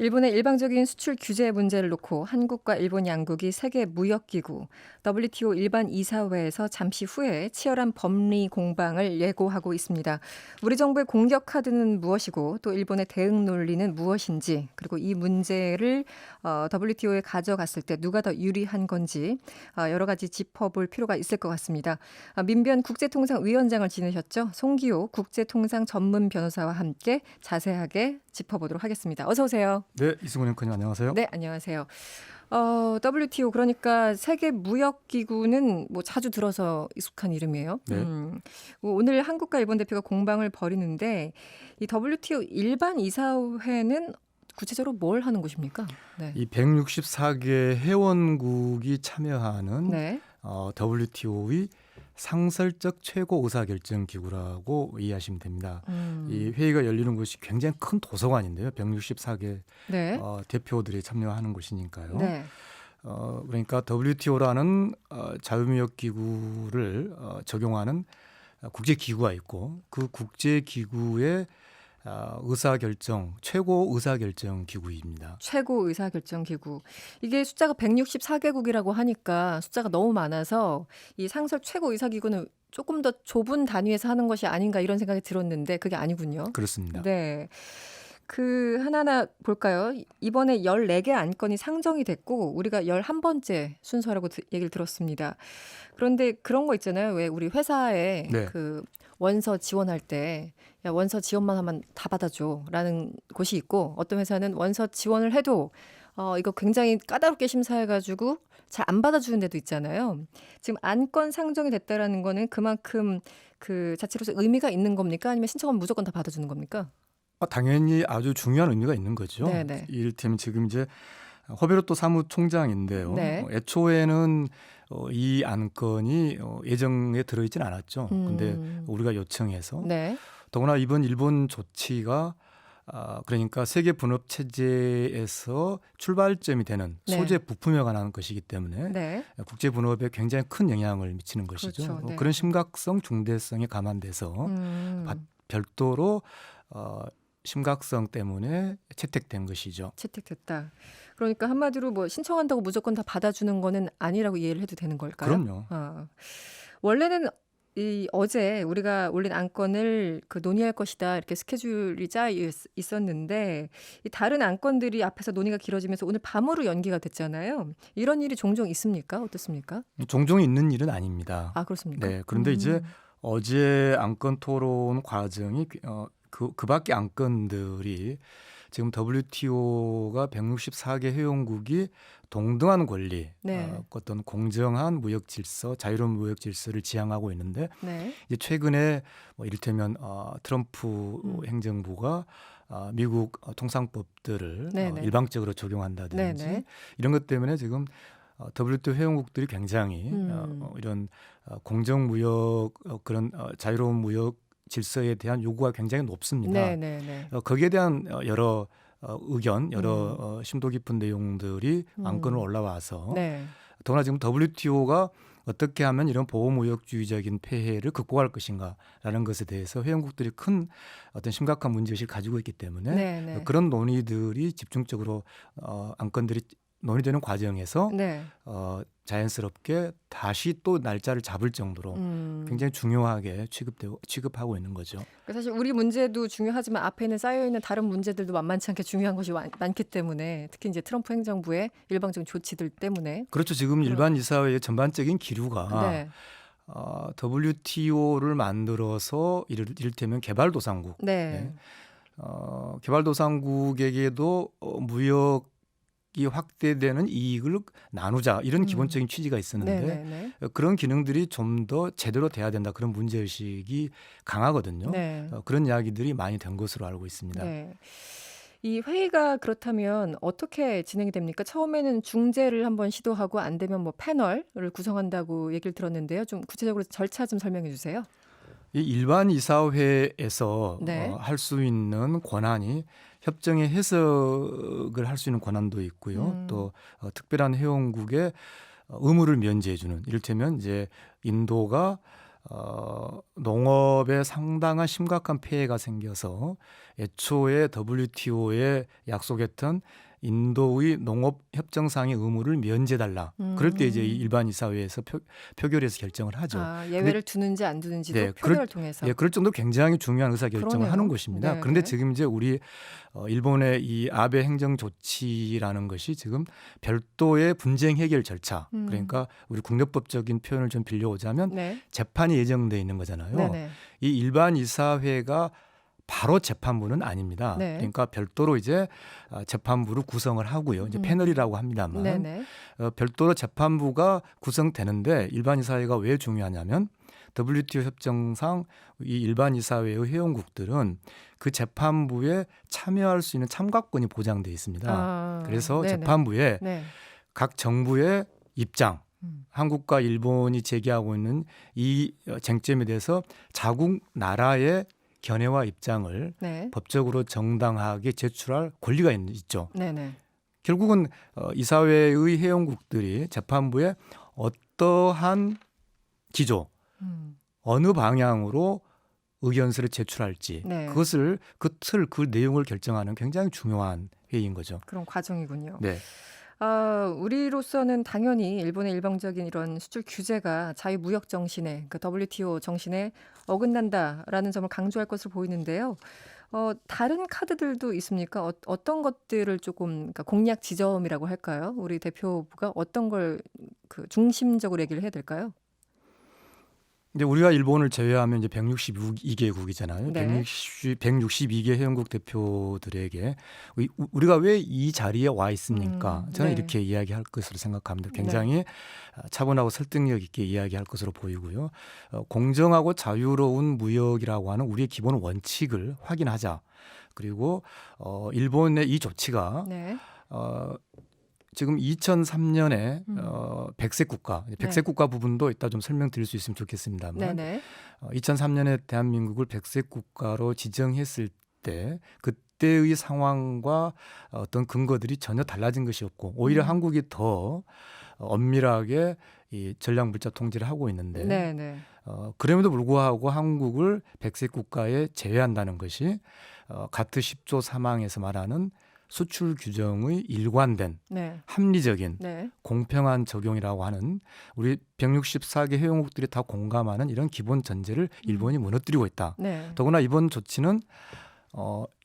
일본의 일방적인 수출 규제 문제를 놓고 한국과 일본 양국이 세계 무역기구 WTO 일반 이사회에서 잠시 후에 치열한 법리 공방을 예고하고 있습니다. 우리 정부의 공격 카드는 무엇이고 또 일본의 대응 논리는 무엇인지, 그리고 이 문제를 WTO에 가져갔을 때 누가 더 유리한 건지 여러 가지 짚어볼 필요가 있을 것 같습니다. 민변 국제통상위원장을 지내셨죠? 송기호 국제통상 전문 변호사와 함께 자세하게 짚어보도록 하겠습니다. 어서 오세요. 네, 이승훈 앵커님 안녕하세요. 네, 안녕하세요. WTO 그러니까 세계 무역기구는 뭐 자주 들어서 익숙한 이름이에요. 네. 오늘 한국과 일본 대표가 공방을 벌이는데 이 WTO 일반 이사회는 구체적으로 뭘 하는 곳입니까? 네. 이 164개 회원국이 참여하는 네. WTO의 상설적 최고 의사결정 기구라고 이해하시면 됩니다. 이 회의가 열리는 곳이 굉장히 큰 도서관인데요. 164개 네. 대표들이 참여하는 곳이니까요. 네. 그러니까 WTO라는 자유무역 기구를 적용하는 국제 기구가 있고 그 국제 기구의 의사결정 최고 의사결정 기구입니다. 최고 의사결정기구. 이게 숫자가 164개국이라고 하니까 숫자가 너무 많아서 이 상설 최고 의사기구는 조금 더 좁은 단위에서 하는 것이 아닌가 이런 생각이 들었는데 그게 아니군요. 그렇습니다. 네. 하나하나 볼까요? 이번에 14개 안건이 상정이 됐고 우리가 11번째 순서라고 얘기를 들었습니다. 그런데 그런 거 있잖아요. 왜 우리 회사에 네. 원서 지원할 때 야, 원서 지원만 하면 다 받아줘라는 곳이 있고 어떤 회사는 원서 지원을 해도 이거 굉장히 까다롭게 심사해가지고 잘 안 받아주는 데도 있잖아요. 지금 안건 상정이 됐다라는 거는 그만큼 그 자체로서 의미가 있는 겁니까? 아니면 신청하면 무조건 다 받아주는 겁니까? 당연히 아주 중요한 의미가 있는 거죠. 네네. 이를테면 지금 이제 허베르토 사무총장인데요. 네. 애초에는 이 안건이 예정에 들어있지는 않았죠. 근데 우리가 요청해서 네. 더구나 이번 일본 조치가 그러니까 세계 분업 체제에서 출발점이 되는 네. 소재 부품에 관한 것이기 때문에 네. 국제 분업에 굉장히 큰 영향을 미치는 것이죠. 그렇죠. 네. 그런 심각성, 중대성에 감안돼서 별도로 심각성 때문에 채택된 것이죠. 채택됐다. 그러니까 한마디로 뭐 신청한다고 무조건 다 받아주는 거는 아니라고 이해를 해도 되는 걸까요? 그럼요. 원래는 어제 우리가 올린 안건을 논의할 것이다 이렇게 스케줄이 짜 있었는데 이 다른 안건들이 앞에서 논의가 길어지면서 오늘 밤으로 연기가 됐잖아요. 이런 일이 종종 있습니까? 어떻습니까? 종종 있는 일은 아닙니다. 아, 그렇습니까? 네, 그런데 이제 어제 안건 토론 과정이 그 밖에 안건들이 지금 WTO가 164개 회원국이 동등한 권리, 네. 어떤 공정한 무역 질서, 자유로운 무역 질서를 지향하고 있는데 네. 이제 최근에 뭐 이를테면 트럼프 행정부가 미국 통상법들을 네네. 일방적으로 적용한다든지 네네. 이런 것 때문에 지금 WTO 회원국들이 굉장히 이런 공정 무역 그런 자유로운 무역 질서에 대한 요구가 굉장히 높습니다. 네네네. 거기에 대한 여러 의견, 여러 심도 깊은 내용들이 안건으로 올라와서 네. 더구나 지금 WTO가 어떻게 하면 이런 보호무역주의적인 폐해를 극복할 것인가라는 것에 대해서 회원국들이 큰 어떤 심각한 문제의식을 가지고 있기 때문에 네네. 그런 논의들이 집중적으로 안건들이 논의되는 과정에서 네. 자연스럽게 다시 또 날짜를 잡을 정도로 굉장히 중요하게 취급하고 있는 거죠. 사실 우리 문제도 중요하지만 앞에는 쌓여있는 다른 문제들도 만만치 않게 중요한 것이 많기 때문에 특히 이제 트럼프 행정부의 일방적인 조치들 때문에 그렇죠. 지금 일반 이사회의 전반적인 기류가 네. WTO를 만들어서 이를테면 개발도상국, 네. 개발도상국에게도 무역이 확대되는 이익을 나누자 이런 기본적인 취지가 있었는데 네네네. 그런 기능들이 좀 더 제대로 돼야 된다 그런 문제의식이 강하거든요. 네. 그런 이야기들이 많이 된 것으로 알고 있습니다. 네. 이 회의가 그렇다면 어떻게 진행이 됩니까? 처음에는 중재를 한번 시도하고 안 되면 뭐 패널을 구성한다고 얘기를 들었는데요. 좀 구체적으로 절차 좀 설명해 주세요. 이 일반 이사회에서 네. 할 수 있는 권한이 협정의 해석을 할 수 있는 권한도 있고요. 또 특별한 회원국의 의무를 면제해주는 이를테면 이제 인도가 농업에 상당한 심각한 폐해가 생겨서 애초에 WTO에 약속했던 인도의 농업 협정상의 의무를 면제달라. 그럴 때 이제 일반 이사회에서 표결해서 결정을 하죠. 아, 예외를 두는지 안 두는지도 네, 표결을 통해서. 예, 그럴 정도로 굉장히 중요한 의사 결정을 그러네요. 하는 것입니다. 네, 그런데 네. 지금 이제 우리 일본의 이 아베 행정 조치라는 것이 지금 별도의 분쟁 해결 절차. 그러니까 우리 국내법적인 표현을 좀 빌려오자면 네. 재판이 예정돼 있는 거잖아요. 네네. 이 일반 이사회가 바로 재판부는 아닙니다. 네. 그러니까 별도로 이제 재판부를 구성을 하고요. 이제 패널이라고 합니다만 네네. 별도로 재판부가 구성되는데 일반 이사회가 왜 중요하냐면 WTO 협정상 이 일반 이사회의 회원국들은 그 재판부에 참여할 수 있는 참가권이 보장돼 있습니다. 아, 그래서 네네. 재판부에 네. 각 정부의 입장, 한국과 일본이 제기하고 있는 이 쟁점에 대해서 자국 나라의 견해와 입장을 네. 법적으로 정당하게 제출할 권리가 있죠. 네네. 결국은 이사회의 회원국들이 재판부에 어떠한 기조, 어느 방향으로 의견서를 제출할지 네. 그것을 그 내용을 결정하는 굉장히 중요한 회의인 거죠. 그런 과정이군요. 네. 우리로서는 당연히 일본의 일방적인 이런 수출 규제가 자유무역 정신에, 그 WTO 정신에 어긋난다라는 점을 강조할 것으로 보이는데요. 다른 카드들도 있습니까? 어떤 것들을 조금 그러니까 공략 지점이라고 할까요? 우리 대표부가 어떤 걸 그 중심적으로 얘기를 해야 될까요? 이제 우리가 일본을 제외하면 이제 162개국이잖아요. 네. 162개 회원국 대표들에게 우리가 왜 이 자리에 와 있습니까? 저는 네. 이렇게 이야기할 것으로 생각합니다. 굉장히 차분하고 설득력 있게 이야기할 것으로 보이고요. 공정하고 자유로운 무역이라고 하는 우리의 기본 원칙을 확인하자. 그리고 일본의 이 조치가 네. 지금 2003년에 백색 국가, 백색 국가 부분도 이따 좀 설명드릴 수 있으면 좋겠습니다만 네네. 2003년에 대한민국을 백색 국가로 지정했을 때 그때의 상황과 어떤 근거들이 전혀 달라진 것이 없고 오히려 한국이 더 엄밀하게 이 전략물자 통제를 하고 있는데 네네. 그럼에도 불구하고 한국을 백색 국가에 제외한다는 것이 가트 10조 3항에서 말하는 수출 규정의 일관된 네. 합리적인 네. 공평한 적용이라고 하는 우리 164개 회원국들이 다 공감하는 이런 기본 전제를 일본이 무너뜨리고 있다. 네. 더구나 이번 조치는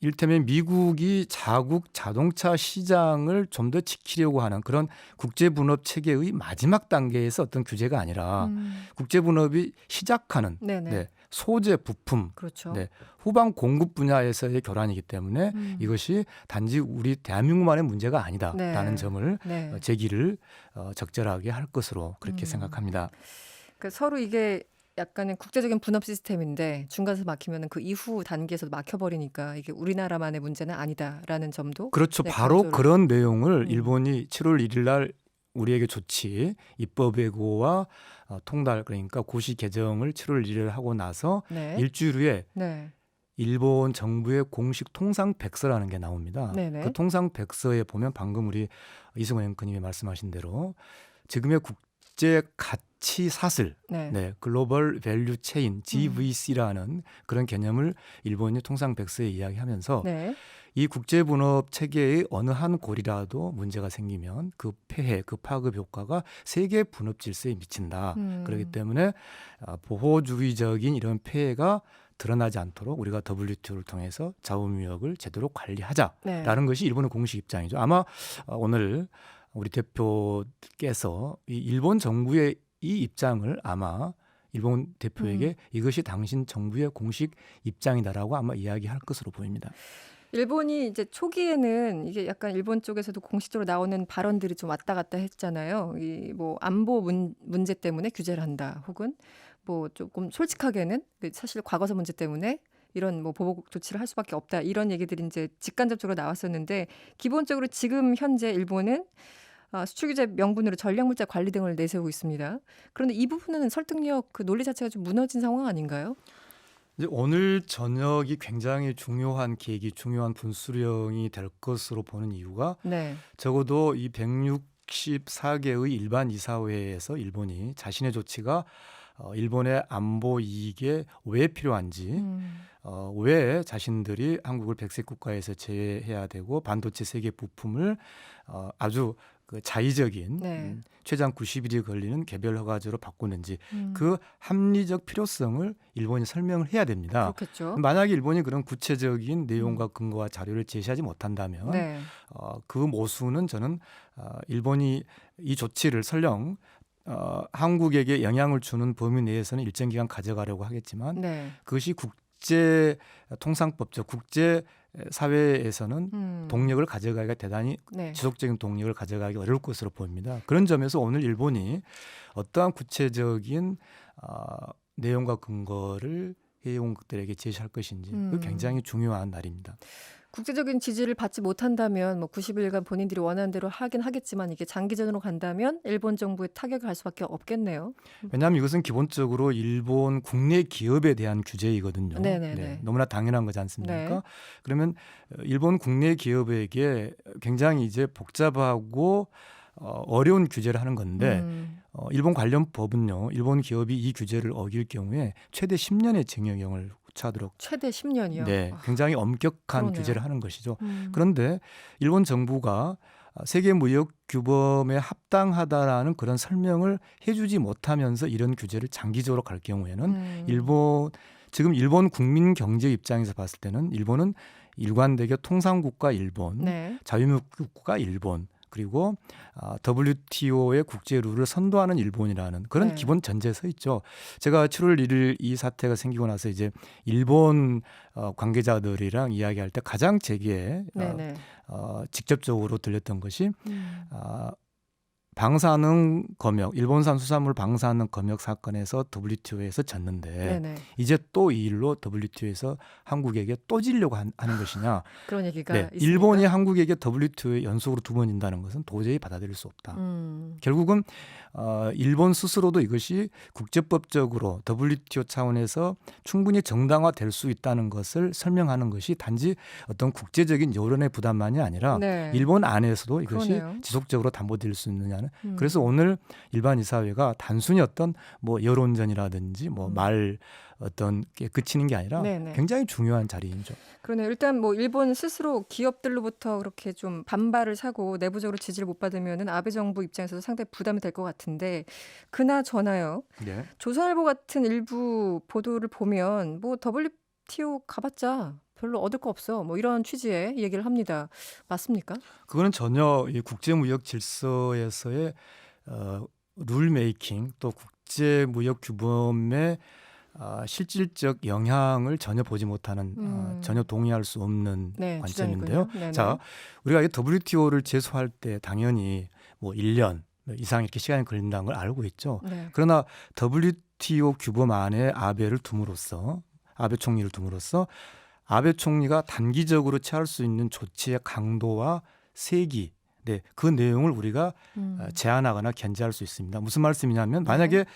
이를테면 미국이 자국 자동차 시장을 좀 더 지키려고 하는 그런 국제분업 체계의 마지막 단계에서 어떤 규제가 아니라 국제분업이 시작하는 네네. 네, 소재, 부품, 그렇죠. 네, 후방 공급 분야에서의 교란이기 때문에 이것이 단지 우리 대한민국만의 문제가 아니다라는 네. 점을 네. 제기를 적절하게 할 것으로 그렇게 생각합니다. 그러니까 서로 이게 약간은 국제적인 분업 시스템인데 중간에서 막히면 그 이후 단계에서 막혀버리니까 이게 우리나라만의 문제는 아니다라는 점도 그렇죠. 네, 바로 강조를- 그런 내용을 일본이 7월 1일 날 우리에게 조치 입법예고와 통달 그러니까 고시 개정을 7월 1일 하고 나서 네. 일주일 후에 네. 일본 정부의 공식 통상백서라는 게 나옵니다. 네네. 그 통상백서에 보면 방금 우리 이승원 앵커님이 말씀하신 대로 지금의 국제 가치 사슬, 네. 네, 글로벌 밸류 체인 GVC라는 그런 개념을 일본이 통상백서에 이야기하면서 네. 이 국제분업 체계의 어느 한 골이라도 문제가 생기면 그 폐해, 그 파급 효과가 세계 분업 질서에 미친다. 그렇기 때문에 보호주의적인 이런 폐해가 드러나지 않도록 우리가 WTO를 통해서 자유무역을 제대로 관리하자라는 네. 것이 일본의 공식 입장이죠. 아마 오늘 우리 대표께서 이 일본 정부의 이 입장을 아마 일본 대표에게 이것이 당신 정부의 공식 입장이다라고 아마 이야기할 것으로 보입니다. 일본이 이제 초기에는 이게 약간 일본 쪽에서도 공식적으로 나오는 발언들이 좀 왔다 갔다 했잖아요. 이 뭐 안보 문제 때문에 규제를 한다, 혹은 뭐 조금 솔직하게는 사실 과거사 문제 때문에 이런 뭐 보복 조치를 할 수밖에 없다, 이런 얘기들이 이제 직간접적으로 나왔었는데 기본적으로 지금 현재 일본은 수출 규제 명분으로 전략물자 관리 등을 내세우고 있습니다. 그런데 이 부분은 설득력 그 논리 자체가 좀 무너진 상황 아닌가요? 이제 오늘 저녁이 굉장히 중요한 계기, 중요한 분수령이 될 것으로 보는 이유가 네. 적어도 이 164개의 일반 이사회에서 일본이 자신의 조치가 일본의 안보 이익에 왜 필요한지 왜 자신들이 한국을 백색 국가에서 제외해야 되고 반도체 세계 부품을 아주 그 자의적인 네. 최장 90일이 걸리는 개별 허가제로 바꾸는지 그 합리적 필요성을 일본이 설명을 해야 됩니다. 그렇겠죠. 만약에 일본이 그런 구체적인 내용과 근거와 자료를 제시하지 못한다면 네. 그 모순은 저는 일본이 이 조치를 설령 한국에게 영향을 주는 범위 내에서는 일정 기간 가져가려고 하겠지만 네. 그것이 국제 통상법적 국제 사회에서는 동력을 가져가기가 대단히 네. 지속적인 동력을 가져가기 어려울 것으로 보입니다. 그런 점에서 오늘 일본이 어떠한 구체적인 내용과 근거를 회원국들에게 제시할 것인지 그 굉장히 중요한 날입니다. 국제적인 지지를 받지 못한다면 뭐 90일간 본인들이 원하는 대로 하긴 하겠지만 이게 장기전으로 간다면 일본 정부에 타격을 갈 수밖에 없겠네요. 왜냐하면 이것은 기본적으로 일본 국내 기업에 대한 규제이거든요. 네네네. 네, 너무나 당연한 거지 않습니까? 네. 그러면 일본 국내 기업에게 굉장히 이제 복잡하고 어려운 규제를 하는 건데 일본 관련 법은요. 일본 기업이 이 규제를 어길 경우에 최대 10년의 징역형을 구차하도록 최대 10년이요. 네, 굉장히 엄격한 그러네요. 규제를 하는 것이죠. 그런데 일본 정부가 세계 무역 규범에 합당하다라는 그런 설명을 해주지 못하면서 이런 규제를 장기적으로 갈 경우에는 지금 일본 국민 경제 입장에서 봤을 때는 일본은 일관되게 통상국가 일본, 네. 자유무역국가 일본 그리고 WTO의 국제 룰을 선도하는 일본이라는 그런 네. 기본 전제에 서 있죠. 제가 7월 1일 이 사태가 생기고 나서 이제 일본 관계자들이랑 이야기할 때 가장 제게 네네. 직접적으로 들렸던 것이 방사능 검역, 일본산 수산물 방사능 검역 사건에서 WTO에서 졌는데 네네. 이제 또 이 일로 WTO에서 한국에게 또 지려고 하는 것이냐. 그런 얘기가 네, 있습니까? 일본이 한국에게 WTO에 연속으로 2번 진다는 것은 도저히 받아들일 수 없다. 결국은 일본 스스로도 이것이 국제법적으로 WTO 차원에서 충분히 정당화될 수 있다는 것을 설명하는 것이 단지 어떤 국제적인 여론의 부담만이 아니라 네. 일본 안에서도 이것이 그러네요. 지속적으로 담보될 수 있느냐는 그래서 오늘 일반 이사회가 단순히 어떤 뭐 여론전이라든지 뭐 말 어떤 게 그치는 게 아니라 네네. 굉장히 중요한 자리이죠. 그러네요. 일단 뭐 일본 스스로 기업들로부터 그렇게 좀 반발을 사고 내부적으로 지지를 못 받으면은 아베 정부 입장에서도 상당히 부담이 될 것 같은데 그나저나요. 네. 조선일보 같은 일부 보도를 보면 뭐 WTO 가봤자 별로 얻을 거 없어. 뭐 이런 취지의 얘기를 합니다. 맞습니까? 그거는 전혀 이 국제무역 질서에서의 룰 메이킹 또 국제무역 규범의 실질적 영향을 전혀 보지 못하는 전혀 동의할 수 없는 네, 관점인데요. 주장이군요. 네네. 자, 우리가 이 WTO를 제소할 때 당연히 뭐 1년 이상 이렇게 시간이 걸린다는 걸 알고 있죠. 네. 그러나 WTO 규범 안에 아베 총리를 둠으로써 아베 총리가 단기적으로 취할 수 있는 조치의 강도와 세기, 네, 그 내용을 우리가 제한하거나 견제할 수 있습니다. 무슨 말씀이냐면 만약에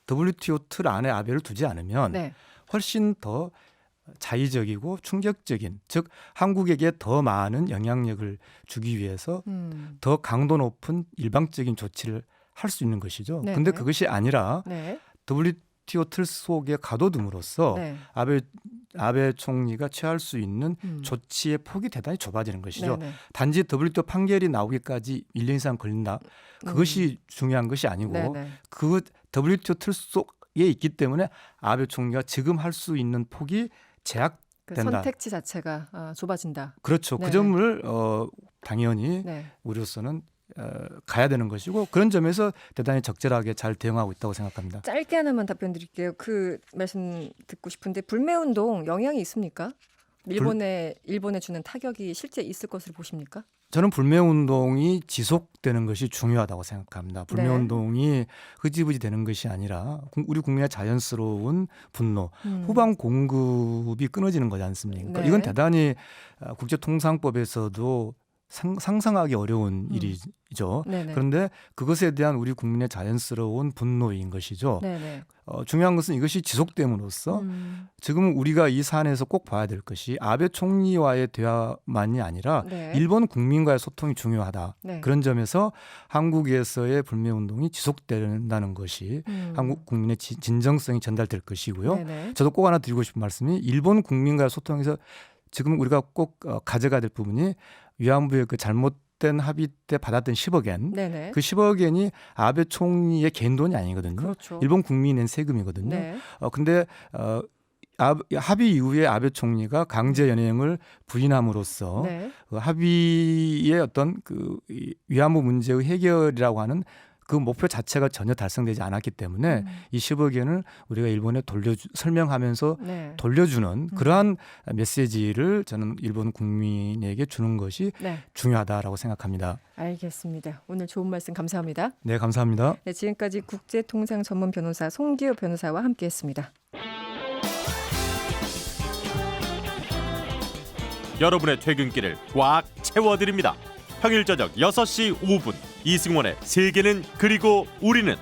WTO 틀 안에 아베를 두지 않으면 네. 훨씬 더 자의적이고 충격적인, 즉 한국에게 더 많은 영향력을 주기 위해서 더 강도 높은 일방적인 조치를 할 수 있는 것이죠. 네네. 근데 그것이 아니라 네. WTO 틀 속에 가둬둠으로써 네. 아베 총리가 취할 수 있는 조치의 폭이 대단히 좁아지는 것이죠. 네네. 단지 WTO 판결이 나오기까지 1년 이상 걸린다. 그것이 중요한 것이 아니고 네네. 그 WTO 틀 속에 있기 때문에 아베 총리가 지금 할 수 있는 폭이 그 제약된다. 선택지 자체가 좁아진다. 그렇죠. 네. 그 점을 당연히 네. 우리로서는 가야 되는 것이고 그런 점에서 대단히 적절하게 잘 대응하고 있다고 생각합니다. 짧게 하나만 답변 드릴게요. 그 말씀 듣고 싶은데 불매운동 영향이 있습니까? 일본에 주는 타격이 실제 있을 것으로 보십니까? 저는 불매운동이 지속되는 것이 중요하다고 생각합니다. 불매운동이 흐지부지 되는 것이 아니라 우리 국민의 자연스러운 분노, 후방 공급이 끊어지는 거지 않습니까? 네. 이건 대단히 국제통상법에서도 상상하기 어려운 일이죠. 네네. 그런데 그것에 대한 우리 국민의 자연스러운 분노인 것이죠. 네네. 중요한 것은 이것이 지속됨으로써 지금 우리가 이 사안에서 꼭 봐야 될 것이 아베 총리와의 대화만이 아니라 네. 일본 국민과의 소통이 중요하다. 네. 그런 점에서 한국에서의 불매운동이 지속된다는 것이 한국 국민의 진정성이 전달될 것이고요. 네네. 저도 꼭 하나 드리고 싶은 말씀이 일본 국민과의 소통에서 지금 우리가 꼭 가져가야 될 부분이 위안부의 그 잘못된 합의 때 받았던 10억엔 네네. 그 10억엔이 아베 총리의 개인 돈이 아니거든요. 그렇죠. 일본 국민이 낸 세금이거든요. 네. 근데 합의 이후에 아베 총리가 강제 연행을 부인함으로써 네. 그 합의의 어떤 이 위안부 문제의 해결이라고 하는 그 목표 자체가 전혀 달성되지 않았기 때문에 이 10억엔을 우리가 일본에 설명하면서 네. 돌려주는 그러한 메시지를 저는 일본 국민에게 주는 것이 네. 중요하다라고 생각합니다. 알겠습니다. 오늘 좋은 말씀 감사합니다. 네, 감사합니다. 네, 지금까지 국제통상 전문 변호사 송기호 변호사와 함께했습니다. 여러분의 퇴근길을 꽉 채워드립니다. 평일 저녁 6시 5분 이승원의 세계는 그리고 우리는